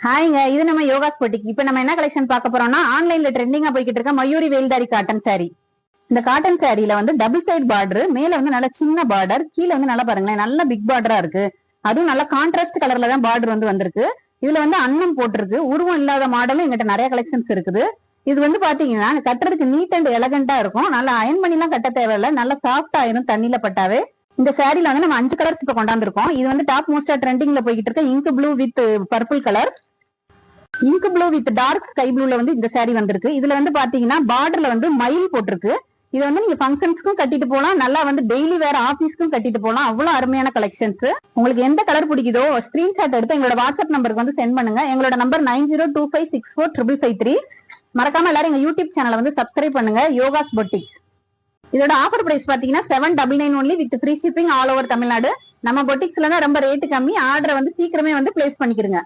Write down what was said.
ஹாய்ங்க, இது நம்ம யோகா பொட்டிக். இப்ப நம்ம என்ன கலெக்ஷன் பார்க்க போறோம்னா, ஆன்லைன்ல ட்ரெண்டிங்கா போய்கிட்டு இருக்க மயூரி வேல்தாரி காட்டன் சாரி. இந்த காட்டன் சாரில வந்து டபுள் சைடு பார்டர், மேல வந்து நல்ல சின்ன பார்டர், கீழே வந்து நல்லா பாருங்களேன், நல்ல பிக் பார்டரா இருக்கு. அதுவும் நல்ல கான்ட்ராஸ்ட் கலர்ல தான் பார்டர் வந்து வந்திருக்கு. இதுல வந்து அன்னம் போட்டிருக்கு. உருவம் இல்லாத மாடலும் எங்கிட்ட நிறைய கலெக்ஷன்ஸ் இருக்குது. இது வந்து பாத்தீங்கன்னா கட்டுறதுக்கு நீட் அண்ட் எலகண்டா இருக்கும். நல்லா அயன் பண்ணி எல்லாம் கட்ட தேவையில்ல, நல்லா சாஃப்ட் ஆயிரும் தண்ணியில பட்டாவே. இந்த சாரில வந்து நம்ம 5 கலர்ஸ் இப்ப கொண்டாந்துருக்கோம். இது வந்து டாப் மோஸ்டா ட்ரெண்டிங்ல போய்கிட்டு இருக்க ink blue with purple colour. Ink blue with dark sky ப்ளூல வந்து இந்த சாரி வந்திருக்கு. இதுல வந்து பாத்தீங்கன்னா பார்டர்ல வந்து மயில் போட்டிருக்கு. இது வந்து நீங்க ஃபங்க்ஷன்ஸ்க்கும் கட்டிட்டு போலாம், நல்லா வந்து டெய்லி வேற ஆபீஸ்க்கும் கட்டிட்டு போலாம். அவ்வளவு அருமையான கலெக்ஷன்ஸ். உங்களுக்கு எந்த கலர் பிடிக்குதோ ஸ்கிரீன்ஷாட் எடுத்து எங்களோட வாட்ஸ்அப் நம்பருக்கு வந்து சென்ட் பண்ணுங்க. எங்களோட நம்பர் 9025645553. மறக்காம எல்லாரும் எங்க யூடியூப் சேனலை வந்து சப்ஸ்கிரைப் பண்ணுங்க, யோகாஸ் பொட்டிக். இதோட ஆஃபர் பிரைஸ் பாத்தீங்கன்னா 799 only with free shipping all over Tamil Nadu. நம்ம பொட்டிக்ஸ்ல தான் ரொம்ப ரேட்டு கம்மி. ஆர்டரை வந்து சீக்கிரமே வந்து பிளேஸ் பண்ணிக்கிறங்க.